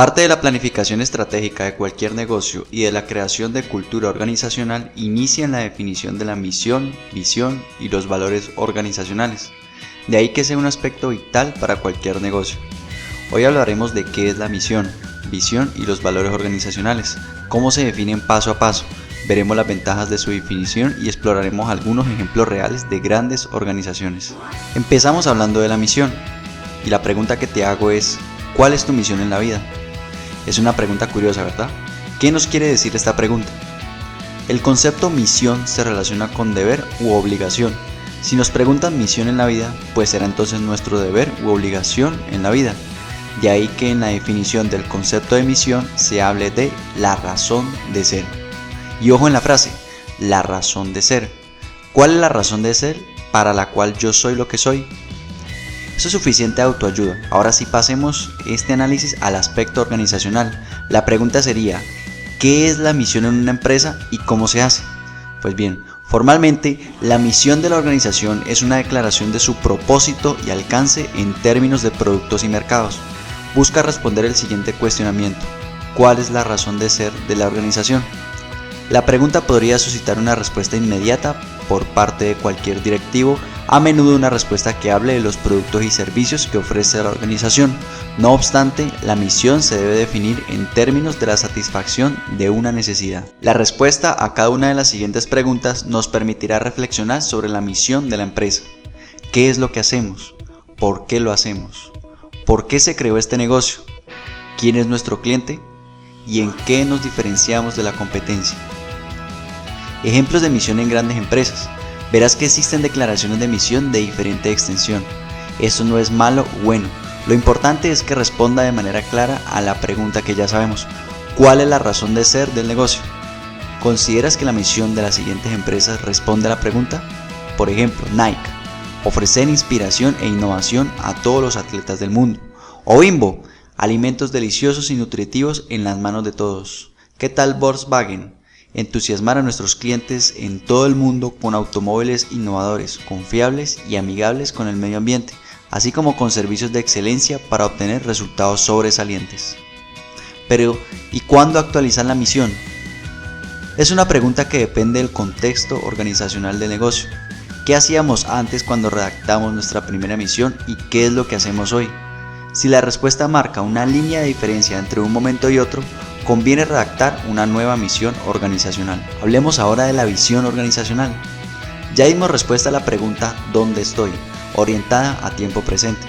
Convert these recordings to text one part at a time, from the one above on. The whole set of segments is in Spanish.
Parte de la planificación estratégica de cualquier negocio y de la creación de cultura organizacional inicia en la definición de la misión, visión y los valores organizacionales. De ahí que sea un aspecto vital para cualquier negocio. Hoy hablaremos de qué es la misión, visión y los valores organizacionales, cómo se definen paso a paso, veremos las ventajas de su definición y exploraremos algunos ejemplos reales de grandes organizaciones. Empezamos hablando de la misión, y la pregunta que te hago es, ¿cuál es tu misión en la vida? Es una pregunta curiosa, ¿verdad? ¿Qué nos quiere decir esta pregunta? El concepto misión se relaciona con deber u obligación. Si nos preguntan misión en la vida, pues será entonces nuestro deber u obligación en la vida. De ahí que en la definición del concepto de misión se hable de la razón de ser. Y ojo en la frase, la razón de ser. ¿Cuál es la razón de ser para la cual yo soy lo que soy? Eso es suficiente autoayuda. Ahora sí pasemos este análisis al aspecto organizacional. La pregunta sería, ¿qué es la misión en una empresa y cómo se hace? Pues bien, formalmente, la misión de la organización es una declaración de su propósito y alcance en términos de productos y mercados. Busca responder el siguiente cuestionamiento: ¿cuál es la razón de ser de la organización? La pregunta podría suscitar una respuesta inmediata por parte de cualquier directivo, a menudo una respuesta que hable de los productos y servicios que ofrece la organización. No obstante, la misión se debe definir en términos de la satisfacción de una necesidad. La respuesta a cada una de las siguientes preguntas nos permitirá reflexionar sobre la misión de la empresa. ¿Qué es lo que hacemos? ¿Por qué lo hacemos? ¿Por qué se creó este negocio? ¿Quién es nuestro cliente? ¿Y en qué nos diferenciamos de la competencia? Ejemplos de misión en grandes empresas. Verás que existen declaraciones de misión de diferente extensión. Eso no es malo o bueno. Lo importante es que responda de manera clara a la pregunta que ya sabemos. ¿Cuál es la razón de ser del negocio? ¿Consideras que la misión de las siguientes empresas responde a la pregunta? Por ejemplo, Nike: ofrecer inspiración e innovación a todos los atletas del mundo. O Bimbo: alimentos deliciosos y nutritivos en las manos de todos. ¿Qué tal Volkswagen? Entusiasmar a nuestros clientes en todo el mundo con automóviles innovadores, confiables y amigables con el medio ambiente, así como con servicios de excelencia para obtener resultados sobresalientes. Pero, ¿y cuándo actualizar la misión? Es una pregunta que depende del contexto organizacional del negocio. ¿Qué hacíamos antes cuando redactamos nuestra primera misión y qué es lo que hacemos hoy? Si la respuesta marca una línea de diferencia entre un momento y otro, conviene redactar una nueva misión organizacional. Hablemos ahora de la visión organizacional. Ya dimos respuesta a la pregunta ¿dónde estoy?, orientada a tiempo presente.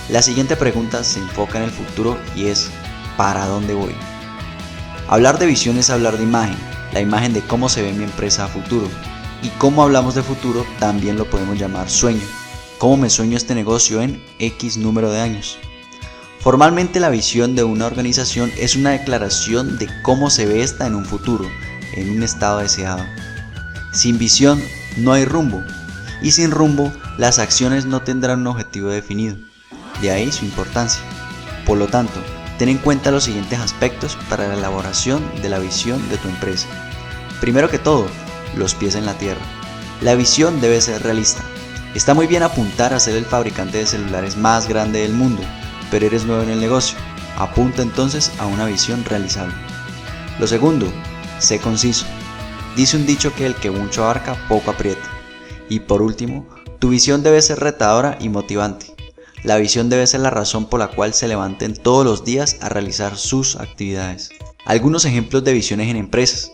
La siguiente pregunta se enfoca en el futuro y es ¿para dónde voy? Hablar de visión es hablar de imagen, la imagen de cómo se ve mi empresa a futuro. Y como hablamos de futuro, también lo podemos llamar sueño. ¿Cómo me sueño este negocio en X número de años? Formalmente, la visión de una organización es una declaración de cómo se ve esta en un futuro, en un estado deseado. Sin visión no hay rumbo, y sin rumbo las acciones no tendrán un objetivo definido. De ahí su importancia. Por lo tanto, ten en cuenta los siguientes aspectos para la elaboración de la visión de tu empresa. Primero que todo, los pies en la tierra. La visión debe ser realista. Está muy bien apuntar a ser el fabricante de celulares más grande del mundo, pero eres nuevo en el negocio. Apunta entonces a una visión realizable. Lo segundo, sé conciso. Dice un dicho que el que mucho abarca, poco aprieta. Y por último, tu visión debe ser retadora y motivante. La visión debe ser la razón por la cual se levanten todos los días a realizar sus actividades. Algunos ejemplos de visiones en empresas.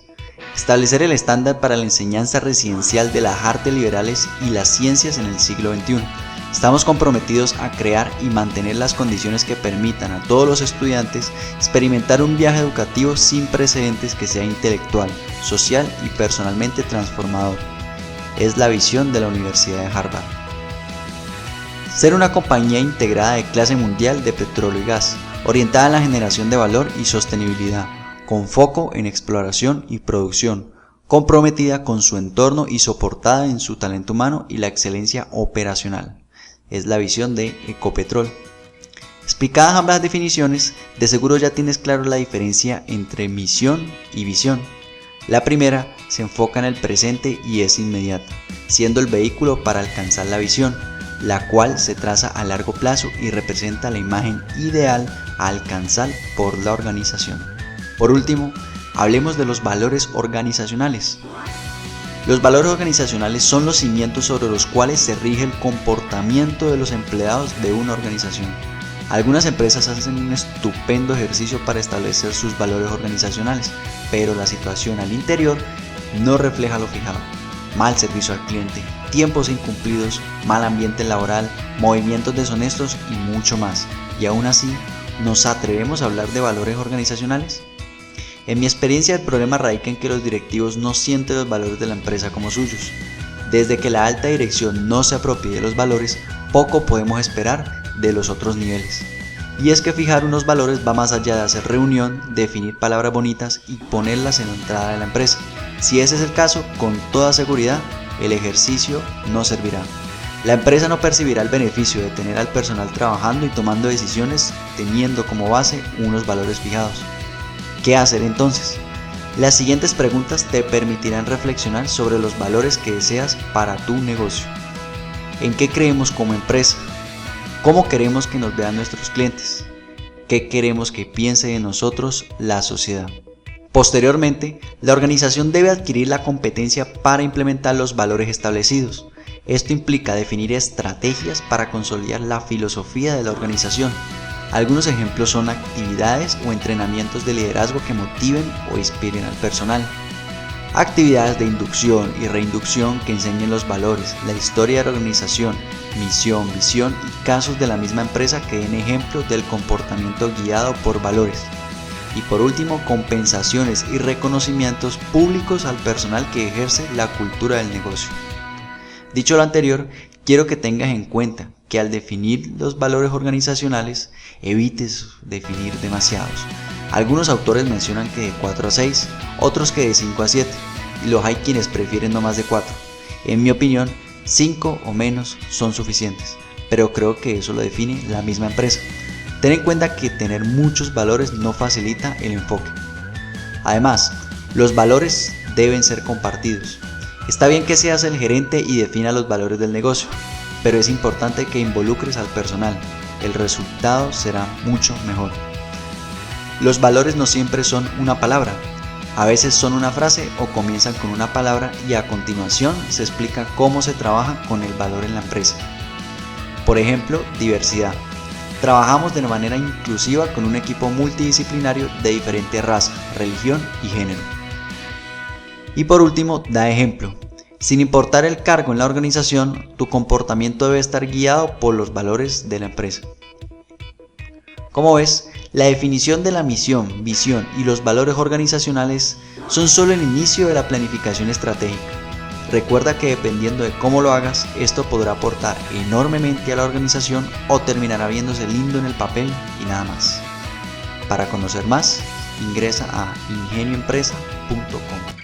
Establecer el estándar para la enseñanza residencial de las artes liberales y las ciencias en el siglo XXI. Estamos comprometidos a crear y mantener las condiciones que permitan a todos los estudiantes experimentar un viaje educativo sin precedentes que sea intelectual, social y personalmente transformador. Es la visión de la Universidad de Harvard. Ser una compañía integrada de clase mundial de petróleo y gas, orientada a la generación de valor y sostenibilidad, con foco en exploración y producción, comprometida con su entorno y soportada en su talento humano y la excelencia operacional. Es la visión de Ecopetrol. Explicadas ambas definiciones, de seguro ya tienes claro la diferencia entre misión y visión. La primera se enfoca en el presente y es inmediata, siendo el vehículo para alcanzar la visión. la cual se traza a largo plazo y representa la imagen ideal a alcanzar por la organización. Por último, hablemos de los valores organizacionales. Los valores organizacionales son los cimientos sobre los cuales se rige el comportamiento de los empleados de una organización. Algunas empresas hacen un estupendo ejercicio para establecer sus valores organizacionales, pero la situación al interior no refleja lo fijado. Mal servicio al cliente, tiempos incumplidos, mal ambiente laboral, movimientos deshonestos y mucho más. Y aún así, ¿nos atrevemos a hablar de valores organizacionales? En mi experiencia, el problema radica en que los directivos no sienten los valores de la empresa como suyos. Desde que la alta dirección no se apropie de los valores, poco podemos esperar de los otros niveles. Y es que fijar unos valores va más allá de hacer reunión, definir palabras bonitas y ponerlas en la entrada de la empresa. Si ese es el caso, con toda seguridad, el ejercicio no servirá. La empresa no percibirá el beneficio de tener al personal trabajando y tomando decisiones teniendo como base unos valores fijados. ¿Qué hacer entonces? Las siguientes preguntas te permitirán reflexionar sobre los valores que deseas para tu negocio. ¿En qué creemos como empresa? ¿Cómo queremos que nos vean nuestros clientes? ¿Qué queremos que piense de nosotros la sociedad? Posteriormente, la organización debe adquirir la competencia para implementar los valores establecidos. Esto implica definir estrategias para consolidar la filosofía de la organización. Algunos ejemplos son actividades o entrenamientos de liderazgo que motiven o inspiren al personal. Actividades de inducción y reinducción que enseñen los valores, la historia de la organización, misión, visión y casos de la misma empresa que den ejemplos del comportamiento guiado por valores. Y por último, compensaciones y reconocimientos públicos al personal que ejerce la cultura del negocio. Dicho lo anterior, quiero que tengas en cuenta que al definir los valores organizacionales, evites definir demasiados. Algunos autores mencionan que de 4 a 6, otros que de 5 a 7, y los hay quienes prefieren no más de 4. En mi opinión, 5 o menos son suficientes, pero creo que eso lo define la misma empresa. Ten en cuenta que tener muchos valores no facilita el enfoque. Además, los valores deben ser compartidos. Está bien que seas el gerente y defina los valores del negocio, pero es importante que involucres al personal. El resultado será mucho mejor. Los valores no siempre son una palabra. A veces son una frase o comienzan con una palabra y a continuación se explica cómo se trabaja con el valor en la empresa. Por ejemplo, diversidad. Trabajamos de manera inclusiva con un equipo multidisciplinario de diferente raza, religión y género. Y por último, da ejemplo. Sin importar el cargo en la organización, tu comportamiento debe estar guiado por los valores de la empresa. Como ves, la definición de la misión, visión y los valores organizacionales son solo el inicio de la planificación estratégica. Recuerda que dependiendo de cómo lo hagas, esto podrá aportar enormemente a la organización o terminará viéndose lindo en el papel y nada más. Para conocer más, ingresa a ingenioempresa.com.